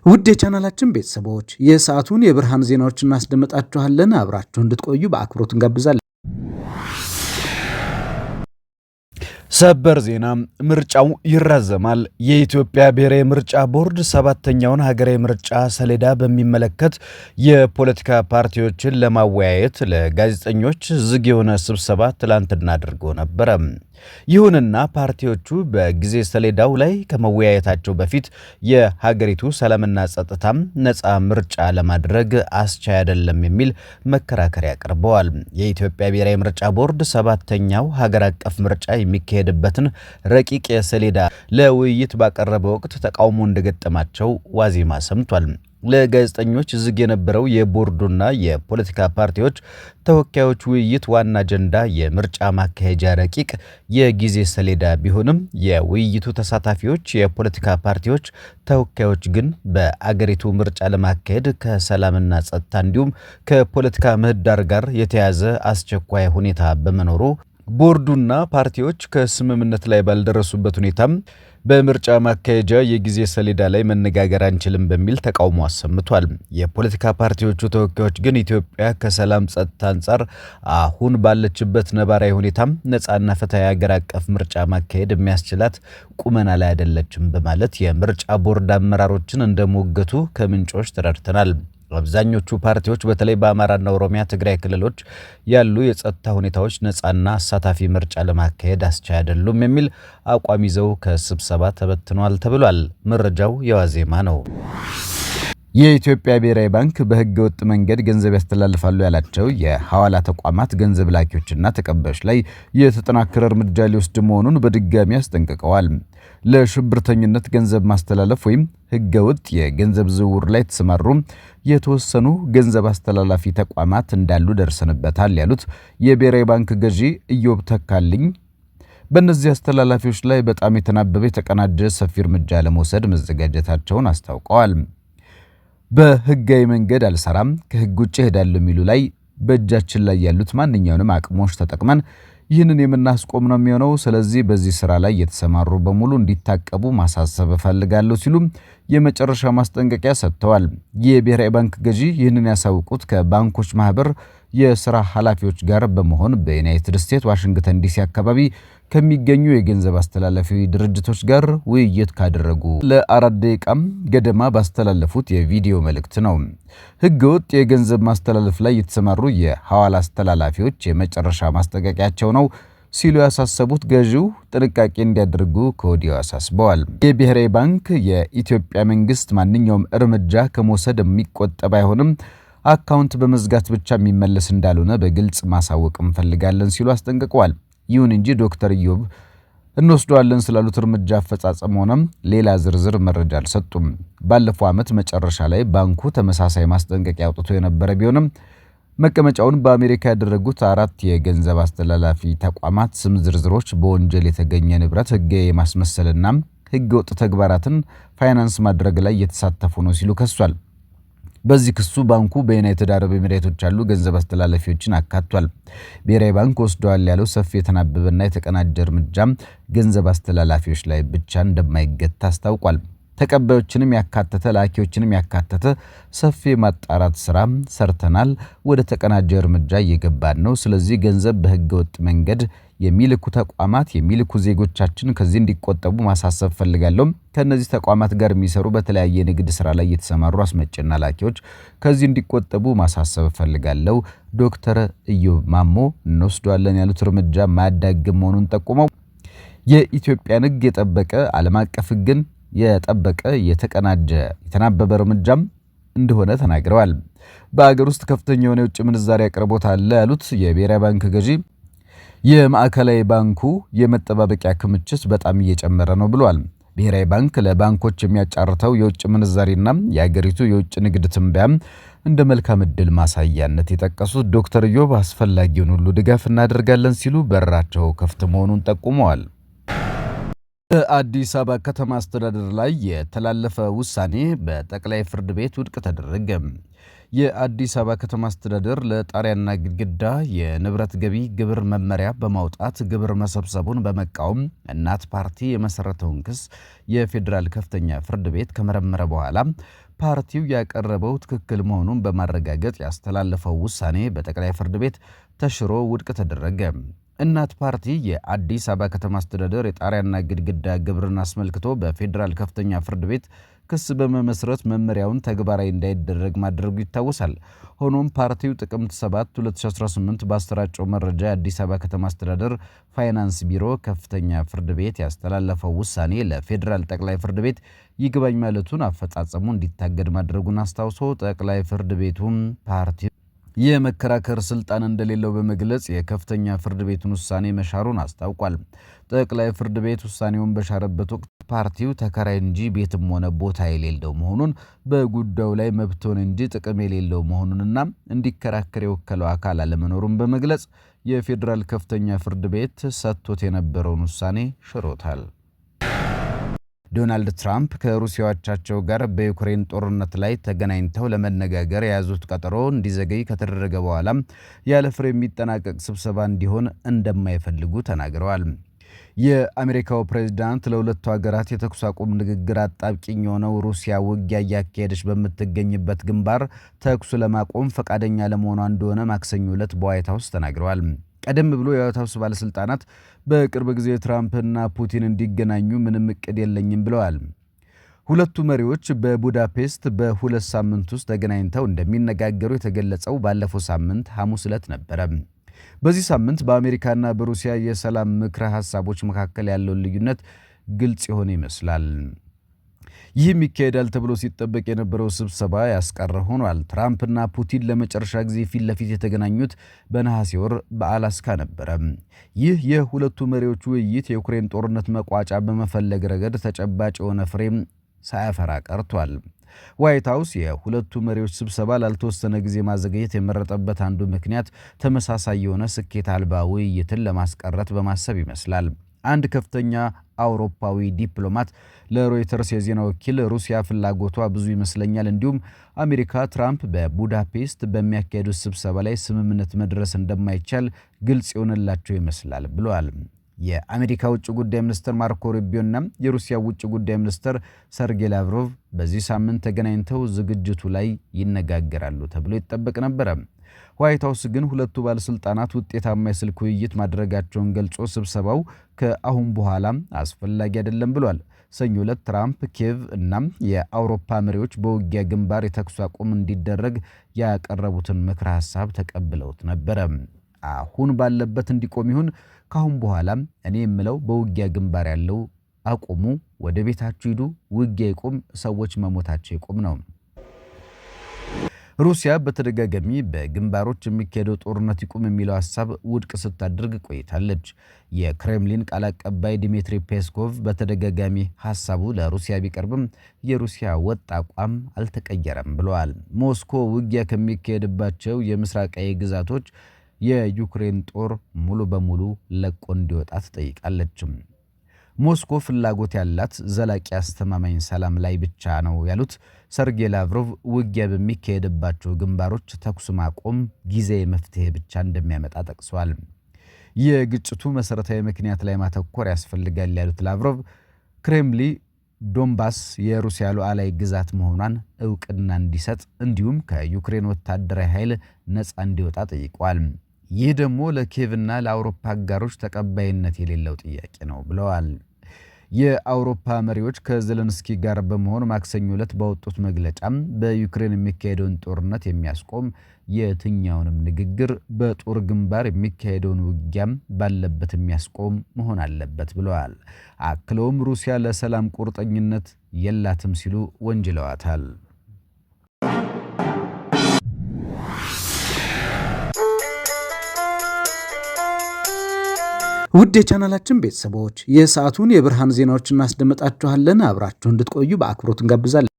ውድ የቻናላችን ቤተሰቦች የሰዓቱን የብርሃን ዜናዎችን እናስደምጣችኋለን። አብራችሁ እንድትቆዩ በአክብሮት እንጋብዛለን። ሰበር ዜና፣ ምርጫው ይራዘማል። የኢትዮጵያ ብሔራዊ ምርጫ ቦርድ ሰባተኛውን ሀገራዊ ምርጫ ሰሌዳ በሚመለከት የፖለቲካ ፓርቲዎችን ለማወያየት ለጋዜጠኞች ዝግ የሆነ ስብሰባ ትላንትና አድርጎ ነበረ። ይሁንና ፓርቲዎቹ በጊዜ ሰሌዳው ላይ ከመወያየታቸው በፊት የሀገሪቱ ሰላምና ጸጥታም ነፃ ምርጫ ለማድረግ አስቻይ አይደለም የሚል መከራከሪያ አቅርበዋል። የኢትዮጵያ ብሔራዊ ምርጫ ቦርድ ሰባተኛው ሀገር አቀፍ ምርጫ የሚካሄድበትን ረቂቅ የሰሌዳ ለውይይት ባቀረበ ወቅት ተቃውሞ እንደገጠማቸው ዋዜማ ሰምቷል። ለጋዜጠኞች ዝግ የነበረው የቦርዱና የፖለቲካ ፓርቲዎች ተወካዮች ውይይት ዋና አጀንዳ የምርጫ ማካሄጃ ረቂቅ የጊዜ ሰሌዳ ቢሆንም የውይይቱ ተሳታፊዎች የፖለቲካ ፓርቲዎች ተወካዮች ግን በአገሪቱ ምርጫ ለማካሄድ ከሰላምና ጸጥታ እንዲሁም ከፖለቲካ ምህዳር ጋር የተያዘ አስቸኳይ ሁኔታ በመኖሩ ቦርዱና ፓርቲዎች ከስምምነት ላይ ባልደረሱበት ሁኔታም በምርጫ ማካሄጃ የጊዜ ሰሌዳ ላይ መነጋገር አንችልም በሚል ተቃውሞ አሰምቷል። የፖለቲካ ፓርቲዎቹ ተወካዮች ግን ኢትዮጵያ ከሰላም ጸጥታ አንጻር አሁን ባለችበት ነባራዊ ሁኔታም ነፃና ፍትሃዊ ሀገር አቀፍ ምርጫ ማካሄድ የሚያስችላት ቁመና ላይ አይደለችም በማለት የምርጫ ቦርድ አመራሮችን እንደሞገቱ ከምንጮች ተረድተናል። አብዛኞቹ ፓርቲዎች በተለይ በአማራና ኦሮሚያ፣ ትግራይ ክልሎች ያሉ የጸጥታ ሁኔታዎች ነፃና አሳታፊ ምርጫ ለማካሄድ አስቻይ አይደሉም የሚል አቋም ይዘው ከስብሰባ ተበትነዋል ተብሏል። መረጃው የዋዜማ ነው። የኢትዮጵያ ብሔራዊ ባንክ በሕገ ወጥ መንገድ ገንዘብ ያስተላልፋሉ ያላቸው የሐዋላ ተቋማት ገንዘብ ላኪዎችና ተቀባዮች ላይ የተጠናከረ እርምጃ ሊወስድ መሆኑን በድጋሚ አስጠንቅቀዋል። ለሽብርተኝነት ገንዘብ ማስተላለፍ ወይም ሕገ ወጥ የገንዘብ ዝውውር ላይ የተሰማሩ የተወሰኑ ገንዘብ አስተላላፊ ተቋማት እንዳሉ ደርሰንበታል ያሉት የብሔራዊ ባንክ ገዢ ኢዮብ ተካልኝ በእነዚህ አስተላላፊዎች ላይ በጣም የተናበበ የተቀናጀ ሰፊ እርምጃ ለመውሰድ መዘጋጀታቸውን አስታውቀዋል። በህጋዊ መንገድ አልሰራም፣ ከህግ ውጭ ሄዳለሁ የሚሉ ላይ በእጃችን ላይ ያሉት ማንኛውንም አቅሞች ተጠቅመን ይህንን የምናስቆም ነው የሚሆነው። ስለዚህ በዚህ ስራ ላይ የተሰማሩ በሙሉ እንዲታቀቡ ማሳሰብ እፈልጋለሁ ሲሉ የመጨረሻ ማስጠንቀቂያ ሰጥተዋል። የብሔራዊ ባንክ ገዢ ይህንን ያሳውቁት ከባንኮች ማህበር የስራ ኃላፊዎች ጋር በመሆን በዩናይትድ ስቴትስ ዋሽንግተን ዲሲ አካባቢ ከሚገኙ የገንዘብ አስተላላፊ ድርጅቶች ጋር ውይይት ካደረጉ ለ4 ደቂቃም ገደማ ባስተላለፉት የቪዲዮ መልእክት ነው። ህገወጥ የገንዘብ ማስተላለፍ ላይ የተሰማሩ የሐዋላ አስተላላፊዎች የመጨረሻ ማስጠንቀቂያቸው ነው ሲሉ ያሳሰቡት ገዢው ጥንቃቄ እንዲያደርጉ ከወዲሁ አሳስበዋል። የብሔራዊ ባንክ የኢትዮጵያ መንግስት ማንኛውም እርምጃ ከመውሰድ የሚቆጠብ አይሆንም፣ አካውንት በመዝጋት ብቻ የሚመለስ እንዳልሆነ በግልጽ ማሳወቅ እንፈልጋለን ሲሉ አስጠንቅቀዋል። ይሁን እንጂ ዶክተር ኢዮብ እንወስደዋለን ስላሉት እርምጃ አፈጻጸም ሆነም ሌላ ዝርዝር መረጃ አልሰጡም። ባለፈው ዓመት መጨረሻ ላይ ባንኩ ተመሳሳይ ማስጠንቀቂያ አውጥቶ የነበረ ቢሆንም መቀመጫውን በአሜሪካ ያደረጉት 4 የገንዘብ አስተላላፊ ተቋማት ስም ዝርዝሮች በወንጀል የተገኘ ንብረት ህጋዊ የማስመሰልና ህገወጥ ተግባራትን ፋይናንስ ማድረግ ላይ የተሳተፉ ነው ሲሉ ከሷል። በዚህ ክሱ ባንኩ በዩናይትድ አረብ ኤሚሬቶች ያሉ ገንዘብ አስተላላፊዎችን አካቷል። ብሔራዊ ባንክ ወስደዋል ያለው ሰፊ የተናበበና የተቀናጀ እርምጃም ገንዘብ አስተላላፊዎች ላይ ብቻ እንደማይገታ አስታውቋል። ተቀባዮችንም ያካተተ ላኪዎችንም ያካተተ ሰፊ ማጣራት ስራ ሰርተናል። ወደ ተቀናጀ እርምጃ እየገባን ነው። ስለዚህ ገንዘብ በህገወጥ መንገድ የሚልኩ ተቋማት የሚልኩ ዜጎቻችን ከዚህ እንዲቆጠቡ ማሳሰብ ፈልጋለሁ። ከነዚህ ተቋማት ጋር የሚሰሩ በተለያየ ንግድ ስራ ላይ የተሰማሩ አስመጭና ላኪዎች ከዚህ እንዲቆጠቡ ማሳሰብ ፈልጋለሁ። ዶክተር ኢዮብ ማሞ እንወስደዋለን ያሉት እርምጃ ማያዳግም መሆኑን ጠቁመው የኢትዮጵያን ህግ የጠበቀ ዓለም አቀፍ ህግን የጠበቀ የተቀናጀ የተናበበ እርምጃም እንደሆነ ተናግረዋል። በአገር ውስጥ ከፍተኛ የሆነ የውጭ ምንዛሪ አቅርቦት አለ ያሉት የብሔራዊ ባንክ ገዢ የማዕከላዊ ባንኩ የመጠባበቂያ ክምችት በጣም እየጨመረ ነው ብለዋል። ብሔራዊ ባንክ ለባንኮች የሚያጫርተው የውጭ ምንዛሪና የአገሪቱ የውጭ ንግድ ትንበያም እንደ መልካም ዕድል ማሳያነት የጠቀሱት ዶክተር ኢዮብ አስፈላጊውን ሁሉ ድጋፍ እናደርጋለን ሲሉ በራቸው ክፍት መሆኑን ጠቁመዋል። በአዲስ አበባ ከተማ አስተዳደር ላይ የተላለፈ ውሳኔ በጠቅላይ ፍርድ ቤት ውድቅ ተደረገ። የአዲስ አበባ ከተማ አስተዳደር ለጣሪያና ግድግዳ የንብረት ገቢ ግብር መመሪያ በማውጣት ግብር መሰብሰቡን በመቃወም እናት ፓርቲ የመሰረተውን ክስ የፌዴራል ከፍተኛ ፍርድ ቤት ከመረመረ በኋላ ፓርቲው ያቀረበው ትክክል መሆኑን በማረጋገጥ ያስተላለፈው ውሳኔ በጠቅላይ ፍርድ ቤት ተሽሮ ውድቅ ተደረገ። እናት ፓርቲ የአዲስ አበባ ከተማ አስተዳደር የጣሪያና ግድግዳ ግብርን አስመልክቶ በፌዴራል ከፍተኛ ፍርድ ቤት ክስ በመመስረት መመሪያውን ተግባራዊ እንዳይደረግ ማድረጉ ይታወሳል። ሆኖም ፓርቲው ጥቅምት 7 2018 ባሰራጨው መረጃ የአዲስ አበባ ከተማ አስተዳደር ፋይናንስ ቢሮ ከፍተኛ ፍርድ ቤት ያስተላለፈው ውሳኔ ለፌዴራል ጠቅላይ ፍርድ ቤት ይግባኝ ማለቱን አፈጻጸሙ እንዲታገድ ማድረጉን አስታውሶ ጠቅላይ ፍርድ ቤቱም ፓርቲው የመከራከር ስልጣን እንደሌለው በመግለጽ የከፍተኛ ፍርድ ቤቱን ውሳኔ መሻሩን አስታውቋል። ጠቅላይ ፍርድ ቤት ውሳኔውን በሻረበት ወቅት ፓርቲው ተከራይ እንጂ ቤትም ሆነ ቦታ የሌለው መሆኑን በጉዳዩ ላይ መብት ሆነ እንጂ ጥቅም የሌለው መሆኑንና እንዲከራከር የወከለው አካል አለመኖሩን በመግለጽ የፌዴራል ከፍተኛ ፍርድ ቤት ሰጥቶት የነበረውን ውሳኔ ሽሮታል። ዶናልድ ትራምፕ ከሩሲያዎቻቸው ጋር በዩክሬን ጦርነት ላይ ተገናኝተው ለመነጋገር የያዙት ቀጠሮ እንዲዘገይ ከተደረገ በኋላ ያለ ፍሬ የሚጠናቀቅ ስብሰባ እንዲሆን እንደማይፈልጉ ተናግረዋል። የአሜሪካው ፕሬዝዳንት ለሁለቱ ሀገራት የተኩስ አቁም ንግግር አጣብቂኝ የሆነው ሩሲያ ውጊያ እያካሄደች በምትገኝበት ግንባር ተኩስ ለማቆም ፈቃደኛ ለመሆኗ እንደሆነ ማክሰኞ ዕለት በዋይት ሀውስ ተናግረዋል። ቀደም ብሎ የዋይት ሀውስ ባለስልጣናት በቅርብ ጊዜ ትራምፕና ፑቲን እንዲገናኙ ምንም እቅድ የለኝም ብለዋል። ሁለቱ መሪዎች በቡዳፔስት በሁለት ሳምንት ውስጥ ተገናኝተው እንደሚነጋገሩ የተገለጸው ባለፈው ሳምንት ሐሙስ ዕለት ነበረ። በዚህ ሳምንት በአሜሪካና በሩሲያ የሰላም ምክረ ሐሳቦች መካከል ያለውን ልዩነት ግልጽ የሆነ ይመስላል። ይህም ይካሄዳል ተብሎ ሲጠበቅ የነበረው ስብሰባ ያስቀረ ሆኗል። ትራምፕና ፑቲን ለመጨረሻ ጊዜ ፊት ለፊት የተገናኙት በነሐሴ ወር በአላስካ ነበረ። ይህ የሁለቱ መሪዎች ውይይት የዩክሬን ጦርነት መቋጫ በመፈለግ ረገድ ተጨባጭ የሆነ ፍሬም ሳያፈራ ቀርቷል። ዋይት ሀውስ የሁለቱ መሪዎች ስብሰባ ላልተወሰነ ጊዜ ማዘግየት የመረጠበት አንዱ ምክንያት ተመሳሳይ የሆነ ስኬት አልባ ውይይትን ለማስቀረት በማሰብ ይመስላል። አንድ ከፍተኛ አውሮፓዊ ዲፕሎማት ለሮይተርስ የዜና ወኪል ሩሲያ ፍላጎቷ ብዙ ይመስለኛል፣ እንዲሁም አሜሪካ ትራምፕ በቡዳፔስት በሚያካሄዱት ስብሰባ ላይ ስምምነት መድረስ እንደማይቻል ግልጽ የሆነላቸው ይመስላል ብለዋል። የአሜሪካ ውጭ ጉዳይ ሚኒስትር ማርኮ ሩቢዮና የሩሲያ ውጭ ጉዳይ ሚኒስትር ሰርጌይ ላቭሮቭ በዚህ ሳምንት ተገናኝተው ዝግጅቱ ላይ ይነጋገራሉ ተብሎ ይጠበቅ ነበረ። ዋይት ሀውስ ግን ሁለቱ ባለስልጣናት ውጤታማ የስልክ ውይይት ማድረጋቸውን ገልጾ ስብሰባው ከአሁን በኋላ አስፈላጊ አይደለም ብሏል። ሰኞ ዕለት ትራምፕ ኪየቭ እና የአውሮፓ መሪዎች በውጊያ ግንባር የተኩስ አቁም እንዲደረግ ያቀረቡትን ምክረ ሐሳብ ተቀብለውት ነበረ። አሁን ባለበት እንዲቆም ይሁን ካሁን በኋላ እኔ የምለው በውጊያ ግንባር ያለው አቁሙ፣ ወደ ቤታችሁ ሂዱ፣ ውጊያ ይቁም፣ ሰዎች መሞታቸው ይቁም ነው። ሩሲያ በተደጋጋሚ በግንባሮች የሚካሄደው ጦርነት ይቁም የሚለው ሐሳብ ውድቅ ስታደርግ ቆይታለች። የክሬምሊን ቃል አቀባይ ዲሚትሪ ፔስኮቭ በተደጋጋሚ ሐሳቡ ለሩሲያ ቢቀርብም የሩሲያ ወጥ አቋም አልተቀየረም ብለዋል። ሞስኮ ውጊያ ከሚካሄድባቸው የምስራቃዊ ግዛቶች የዩክሬን ጦር ሙሉ በሙሉ ለቆ እንዲወጣ ትጠይቃለች። ሞስኮ ፍላጎት ያላት ዘላቂ አስተማማኝ ሰላም ላይ ብቻ ነው ያሉት ሰርጌይ ላቭሮቭ ውጊያ በሚካሄድባቸው ግንባሮች ተኩስ ማቆም ጊዜያዊ መፍትሄ ብቻ እንደሚያመጣ ጠቅሰዋል። የግጭቱ መሰረታዊ ምክንያት ላይ ማተኮር ያስፈልጋል ያሉት ላቭሮቭ ክሬምሊን ዶንባስ የሩሲያ ሉዓላዊ ግዛት መሆኗን እውቅና እንዲሰጥ እንዲሁም ከዩክሬን ወታደራዊ ኃይል ነፃ እንዲወጣ ጠይቀዋል። ይህ ደግሞ ለኪየቭና ለአውሮፓ አጋሮች ተቀባይነት የሌለው ጥያቄ ነው ብለዋል። የአውሮፓ መሪዎች ከዜሌንስኪ ጋር በመሆን ማክሰኞ ዕለት ባወጡት መግለጫም በዩክሬን የሚካሄደውን ጦርነት የሚያስቆም የትኛውንም ንግግር በጦር ግንባር የሚካሄደውን ውጊያም ባለበት የሚያስቆም መሆን አለበት ብለዋል። አክለውም ሩሲያ ለሰላም ቁርጠኝነት የላትም ሲሉ ወንጅለዋታል። ውድ የቻናላችን ቤተሰቦች የሰዓቱን የብርሃን ዜናዎችን እናስደምጣችኋለን። አብራችሁ እንድትቆዩ በአክብሮት እንጋብዛለን።